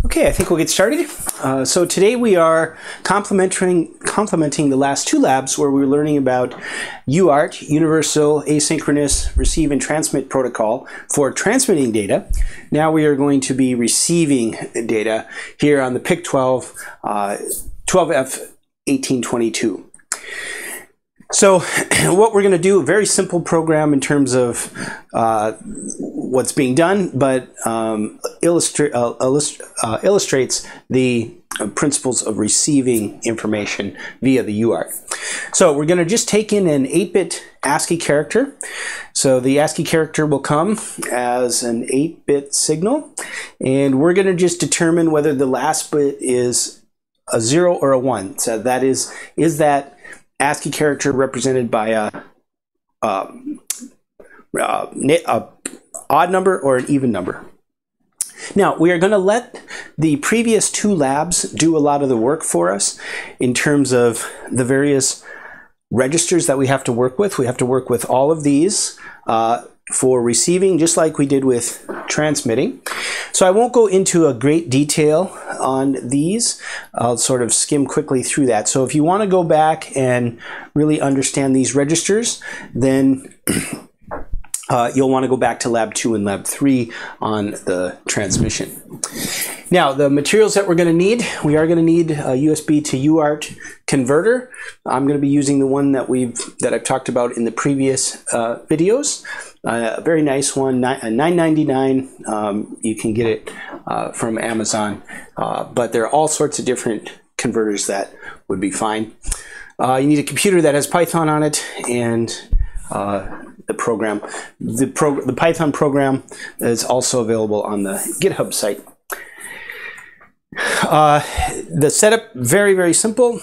Okay, I think we'll get started. So today we are complementing the last two labs where we were learning about UART, Universal Asynchronous Receive and Transmit Protocol, for transmitting data. Now we are going to be receiving data here on the PIC12F1822. So what we're going to do, a very simple program in terms of what's being done, but illustrates the principles of receiving information via the UART. So we're going to just take in an 8-bit ASCII character. So the ASCII character will come as an 8-bit signal, and we're going to just determine whether the last bit is a 0 or a 1. So that is that ASCII character represented by a odd number or an even number. Now, we are going to let the previous two labs do a lot of the work for us in terms of the various registers that we have to work with. We have to work with all of these for receiving, just like we did with transmitting. So I won't go into a great detail on these. I'll sort of skim quickly through that. So if you want to go back and really understand these registers, then you'll want to go back to Lab 2 and Lab 3 on the transmission. Now, the materials that we're going to need, we are going to need a USB to UART converter. I'm going to be using the one that I've talked about in the previous videos. A very nice one, $9.99. You can get it from Amazon, but there are all sorts of different converters that would be fine. You need a computer that has Python on it, and the program. The Python program is also available on the GitHub site. The setup, very, very simple.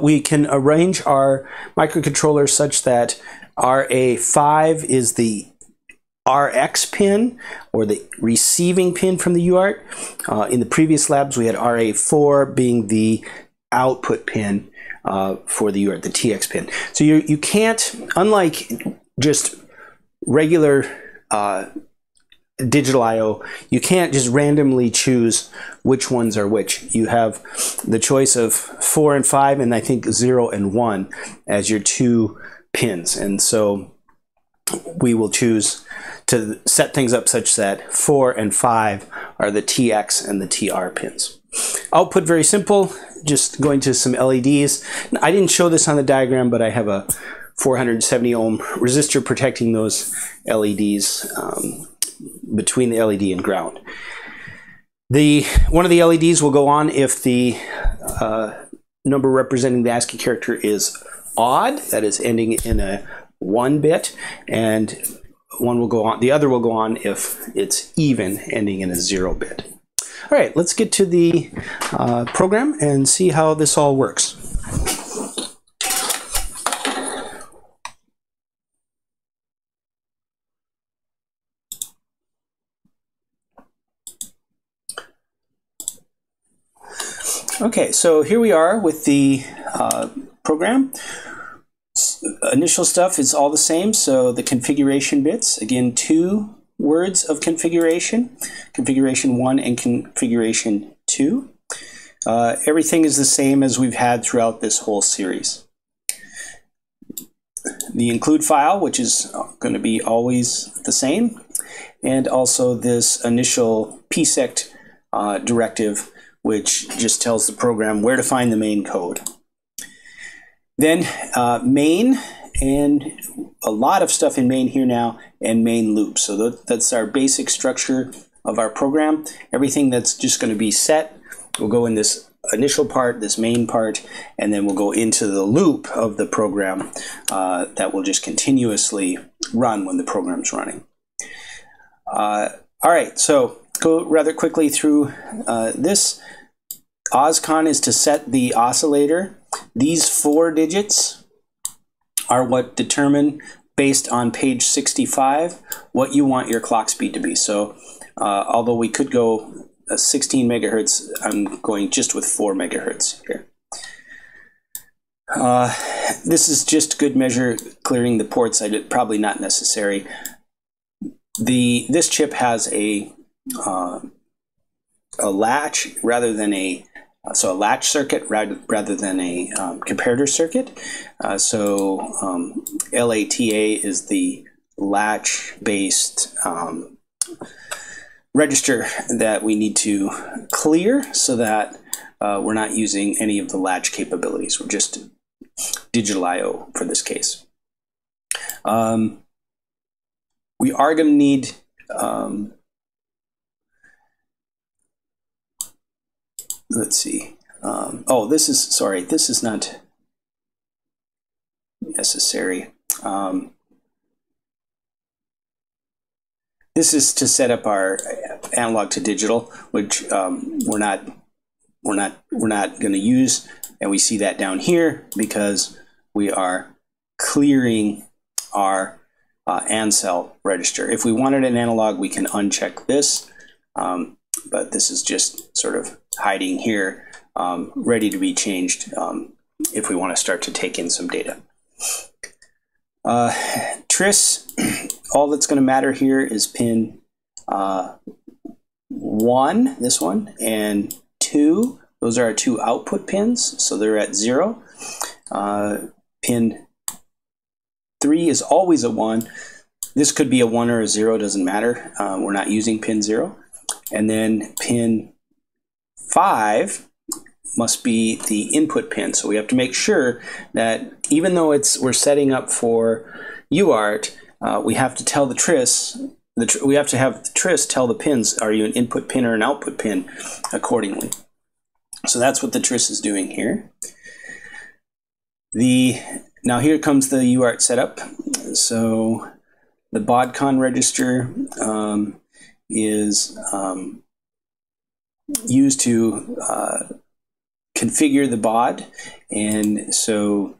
We can arrange our microcontroller such that RA5 is the RX pin, or the receiving pin from the UART. In the previous labs, we had RA4 being the output pin for the UART, the TX pin. So you can't, unlike just regular digital I/O, you can't just randomly choose which ones are which. You have the choice of 4 and 5, and I think 0 and 1 as your two pins. And so we will choose to set things up such that 4 and 5 are the TX and the TR pins. Output, very simple, just going to some LEDs. I didn't show this on the diagram, but I have a 470 ohm resistor protecting those LEDs between the LED and ground. One of the LEDs will go on if the number representing the ASCII character is odd, that is ending in a 1 bit, and one will go on, the other will go on if it's even, ending in a 0 bit. All right, let's get to the program and see how this all works. Okay, so here we are with the program. Initial stuff is all the same, so the configuration bits, again, 2 words of configuration, configuration 1 and configuration 2. Everything is the same as we've had throughout this whole series. The include file, which is going to be always the same, and also this initial PIC directive, which just tells the program where to find the main code. Then main, and a lot of stuff in main here now, and main loop. So that's our basic structure of our program. Everything that's just going to be set will go in this initial part, this main part, and then we'll go into the loop of the program that will just continuously run when the program's running. All right, so go rather quickly through this. OSCON is to set the oscillator. These 4 digits are what determine, based on page 65, what you want your clock speed to be. So although we could go 16 megahertz, I'm going just with 4 megahertz here. This is just good measure clearing the ports. Probably not necessary. This chip has a a latch rather than a so a latch circuit rather than a comparator circuit. LATA is the latch-based register that we need to clear so that we're not using any of the latch capabilities. We're just digital I/O for this case. We are going to need let's see. Oh, this is not necessary. This is to set up our analog to digital, which we're not going to use, and we see that down here because we are clearing our ANCEL register. If we wanted an analog, we can uncheck this, but this is just sort of hiding here, ready to be changed if we want to start to take in some data. Tris, all that's going to matter here is pin 1, this one, and 2. Those are our 2 output pins, so they're at 0. Pin 3 is always a 1. This could be a 1 or a 0, doesn't matter. We're not using pin 0. And then pin 5 must be the input pin. So we have to make sure that even though we're setting up for UART, we have to tell the Tris, we have to have the Tris tell the pins, are you an input pin or an output pin accordingly. So that's what the Tris is doing here. Now here comes the UART setup. So the BODCON register is used to configure the baud, and so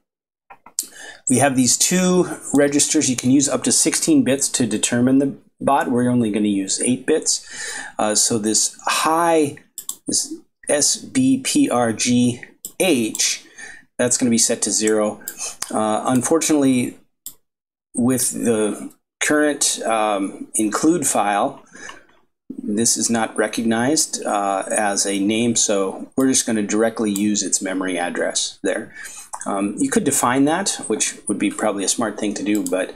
we have these 2 registers. You can use up to 16 bits to determine the baud. We're only going to use 8 bits. So this SBPRGH, that's going to be set to 0. Unfortunately, with the current include file, this is not recognized as a name, so we're just going to directly use its memory address there. You could define that, which would be probably a smart thing to do, but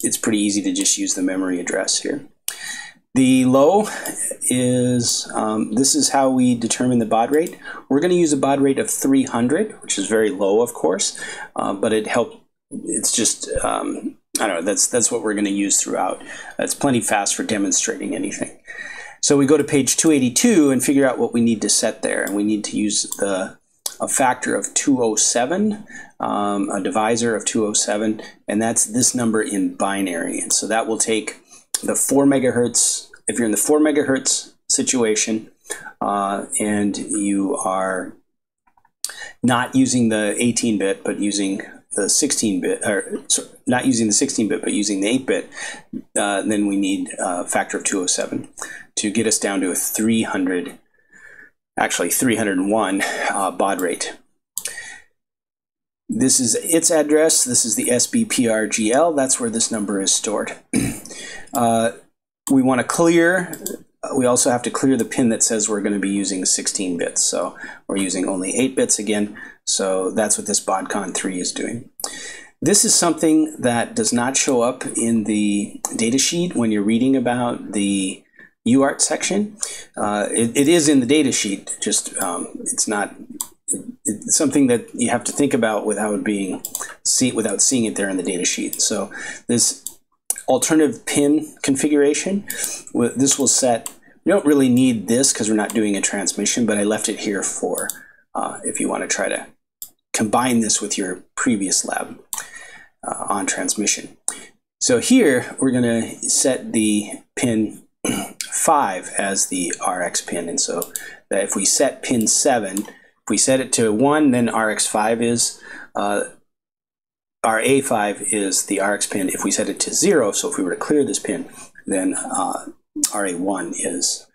it's pretty easy to just use the memory address here. The low is, this is how we determine the baud rate. We're going to use a baud rate of 300, which is very low, of course, but it's just, I don't know, that's what we're going to use throughout. It's plenty fast for demonstrating anything. So we go to page 282 and figure out what we need to set there, and we need to use a factor of 207, a divisor of 207, and that's this number in binary. And so that will take the 4 megahertz, if you're in the 4 megahertz situation, and you are not using the 18-bit, but using the 16-bit, or sorry, not using the 16-bit, but using the 8-bit, then we need a factor of 207 to get us down to a 301 baud rate. This is its address. This is the SBPRGL. That's where this number is stored. We want to clear. We also have to clear the pin that says we're going to be using 16 bits. So we're using only 8 bits again. So that's what this BODCON 3 is doing. This is something that does not show up in the datasheet when you're reading about the UART section. It is in the datasheet, just it's not. It's something that you have to think about without seeing it there in the datasheet. So this alternative pin configuration, this will set. We don't really need this because we're not doing a transmission, but I left it here for if you want to try to combine this with your previous lab on transmission. So here we're going to set the pin 5 as the RX pin, and so that if we set pin 7, if we set it to 1, then RX5 is RA5 is the RX pin. If we set it to 0, so if we were to clear this pin, then RA1 is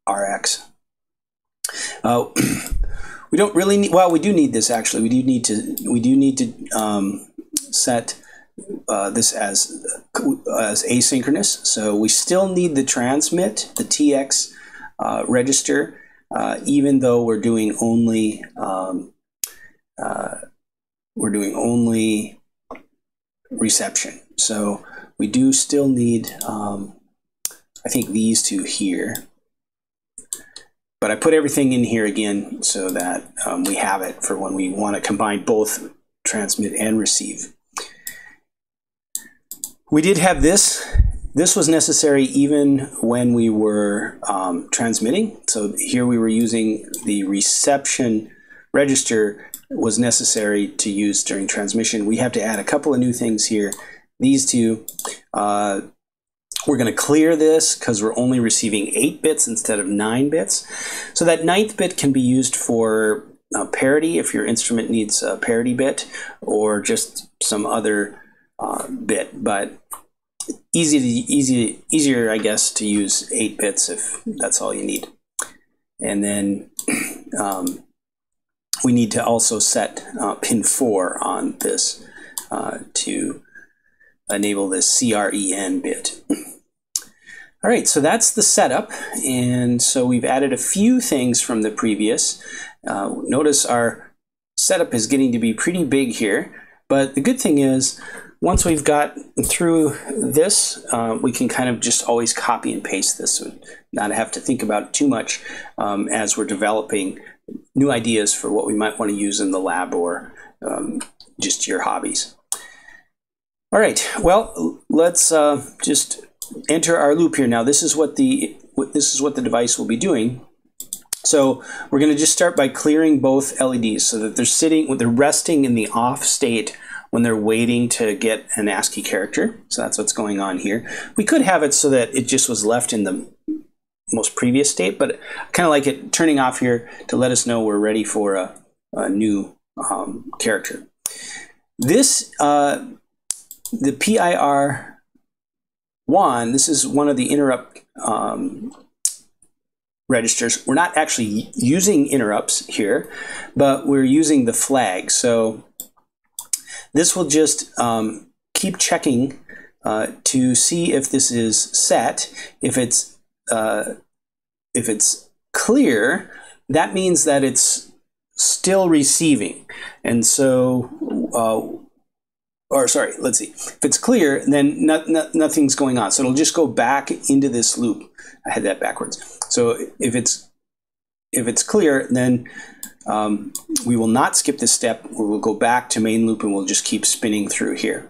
RX. We don't really need. Well, we do need this actually. We do need to set this as asynchronous. So we still need the transmit, the TX register, even though we're doing only reception. So we do still need, I think, these two here. But I put everything in here again so that we have it for when we want to combine both transmit and receive. We did have this. This was necessary even when we were transmitting. So here we were using the reception register was necessary to use during transmission. We have to add a couple of new things here. These two, we're going to clear this because we're only receiving 8 bits instead of 9 bits. So that 9th bit can be used for parity if your instrument needs a parity bit, or just some other bit. But easier, I guess, to use 8 bits if that's all you need. And then we need to also set pin 4 on this to enable this CREN bit. All right, so that's the setup, and so we've added a few things from the previous. Notice our setup is getting to be pretty big here, but the good thing is once we've got through this, we can kind of just always copy and paste this, so not have to think about it too much as we're developing new ideas for what we might want to use in the lab or just your hobbies. All right, well, let's just enter our loop here. Now this is what the device will be doing. So we're going to just start by clearing both LEDs so that they're resting in the off state when they're waiting to get an ASCII character. So that's what's going on here. We could have it so that it just was left in the most previous state, but I kind of like it turning off here to let us know we're ready for a new character. This the PIR1, this is one of the interrupt registers. We're not actually using interrupts here, but we're using the flag. So this will just keep checking to see if this is set. If it's clear, that means that it's still receiving. And so or sorry, let's see. If it's clear, then nothing's going on. So it'll just go back into this loop. I had that backwards. So if it's clear, then we will not skip this step. We will go back to main loop and we'll just keep spinning through here.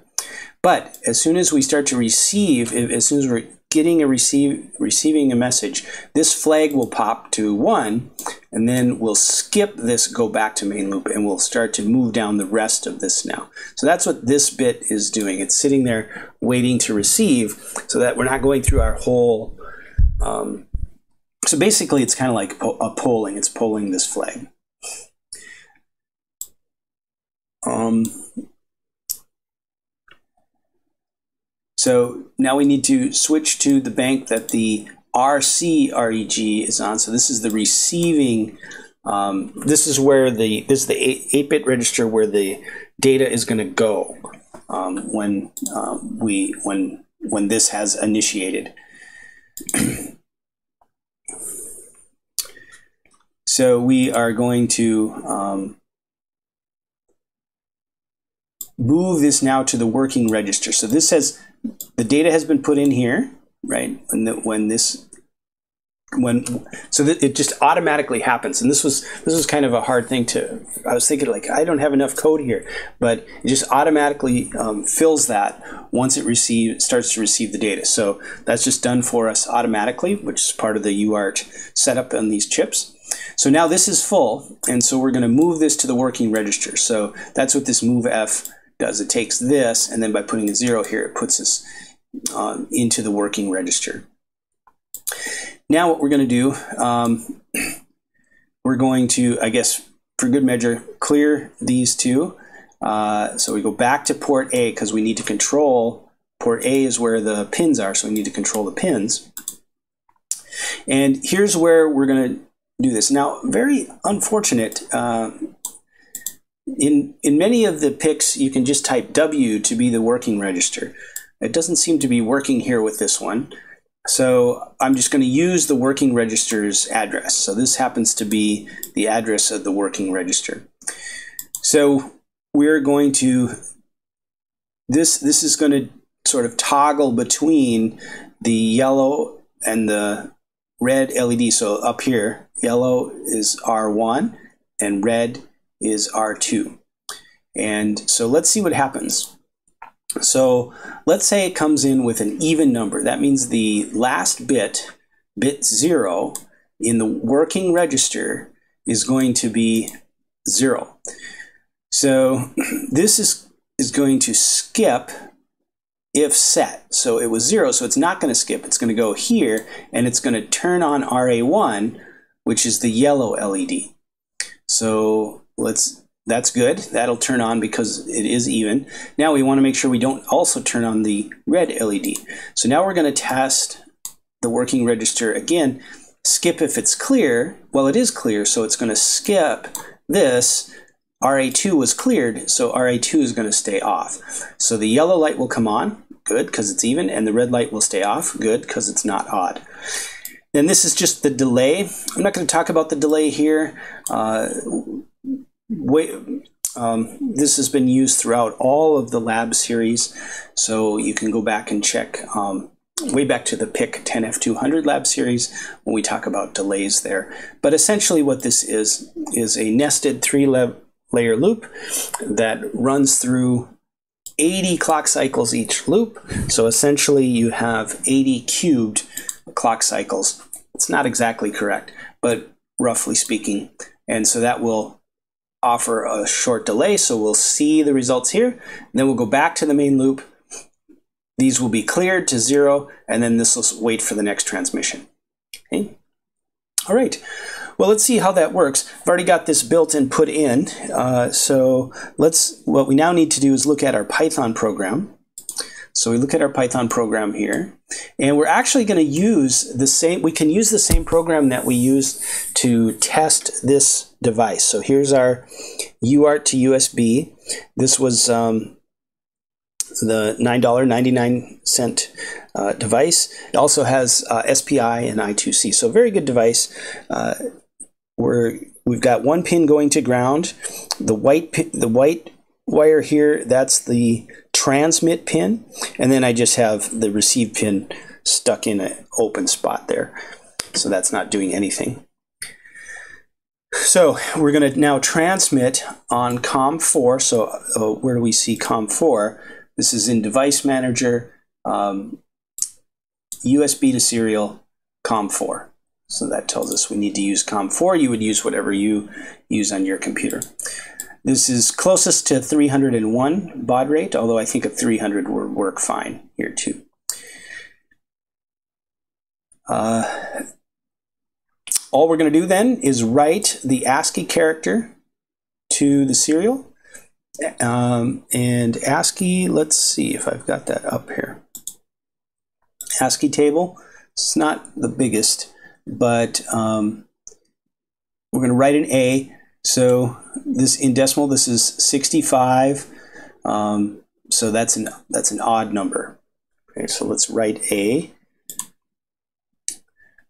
But as soon as we start to receive, as soon as we're getting receiving a message, this flag will pop to 1, and then we'll skip this, go back to main loop, and we'll start to move down the rest of this now. So that's what this bit is doing. It's sitting there waiting to receive so that we're not going through our whole, so basically it's kind of like a polling. It's polling this flag. So now we need to switch to the bank that the RC reg is on. So this is the receiving. This is where this is the 8-bit register where the data is going to go when this has initiated. So we are going to move this now to the working register. So this has the data has been put in here, right? So that it just automatically happens. And this was kind of a hard thing to. I was thinking, like, I don't have enough code here, but it just automatically fills that once it starts to receive the data. So that's just done for us automatically, which is part of the UART setup on these chips. So now this is full, and so we're going to move this to the working register. So that's what this move F does. It takes this, and then by putting a 0 here, it puts us into the working register. Now what we're going to do, we're going to, I guess, for good measure, clear these two. So we go back to port A because we need to control, port A is where the pins are, so we need to control the pins. And here's where we're going to do this. Now, very unfortunate, in many of the PICs, you can just type W to be the working register. It doesn't seem to be working here with this one. So I'm just going to use the working register's address. So this happens to be the address of the working register. So we're going to, this is going to sort of toggle between the yellow and the red LED. So up here, yellow is R1 and red is R2. And so let's see what happens. So let's say it comes in with an even number. That means the last bit, bit 0, in the working register is going to be 0. So this is going to skip if set. So it was 0, so it's not going to skip. It's going to go here, and it's going to turn on RA1, which is the yellow LED. So that's good. That'll turn on because it is even. Now we want to make sure we don't also turn on the red LED. So now we're going to test the working register again. Skip if it's clear. Well, it is clear, so it's going to skip this. RA2 was cleared, so RA2 is going to stay off. So the yellow light will come on, good, because it's even, and the red light will stay off, good, because it's not odd. Then this is just the delay. I'm not going to talk about the delay here. This has been used throughout all of the lab series, so you can go back and check way back to the PIC12F1822 lab series when we talk about delays there. But essentially what this is a nested 3-layer loop that runs through 80 clock cycles each loop. So essentially you have 80 cubed clock cycles. It's not exactly correct, but roughly speaking. And so that will offer a short delay, so we'll see the results here. And then we'll go back to the main loop. These will be cleared to 0, and then this will wait for the next transmission. Okay. All right. Well, let's see how that works. I've already got this built and put in. So what we now need to do is look at our Python program. So we look at our Python program here, and we're actually going to use the same, we can use the same program that we used to test this device. So here's our UART to USB. This was the $9.99 device. It also has SPI and I2C, so very good device. We've got one pin going to ground. The white wire here, that's the transmit pin, and then I just have the receive pin stuck in an open spot there, so that's not doing anything. So we're going to now transmit on COM4. So where do we see COM4? This is in Device Manager, USB to serial, COM4. So that tells us we need to use COM4. You would use whatever you use on your computer. This is closest to 301 baud rate, although I think a 300 would work fine here too. All we're going to do then is write the ASCII character to the serial. And ASCII, let's see if I've got that up here. ASCII table, it's not the biggest, but we're going to write an A. So this in decimal, this is 65. So that's an odd number. Okay, so let's write A.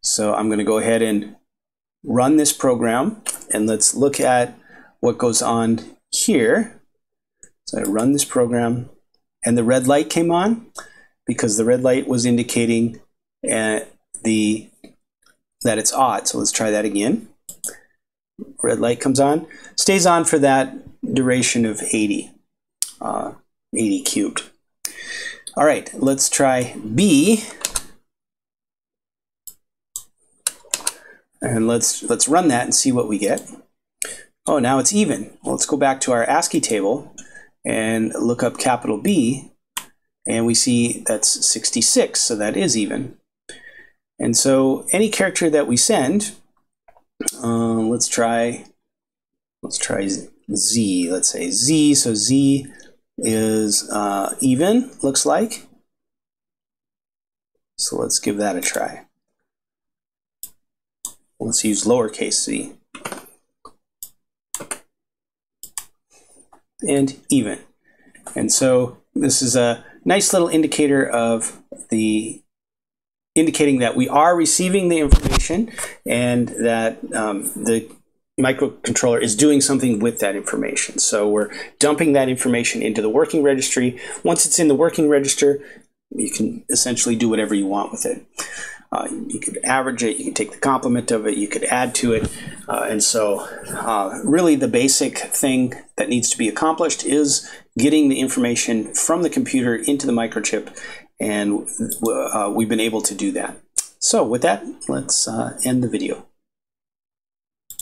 So I'm going to go ahead and run this program, and let's look at what goes on here. So I run this program, and the red light came on because the red light was indicating that it's odd. So let's try that again. Red light comes on, stays on for that duration of 80 cubed. All right, let's try B, and let's run that and see what we get. Oh, now it's even. Well, let's go back to our ASCII table and look up capital B, and we see that's 66, so that is even. And so any character that we send, let's try Z. Let's say Z. So Z is even, looks like. So let's give that a try. Let's use lowercase z. And even. And so this is a nice little indicator of the indicating that we are receiving the information and that the microcontroller is doing something with that information. So we're dumping that information into the working registry. Once it's in the working register, you can essentially do whatever you want with it. You could average it, you can take the complement of it, you could add to it. And so really the basic thing that needs to be accomplished is getting the information from the computer into the microchip, and we've been able to do that. So with that, let's end the video.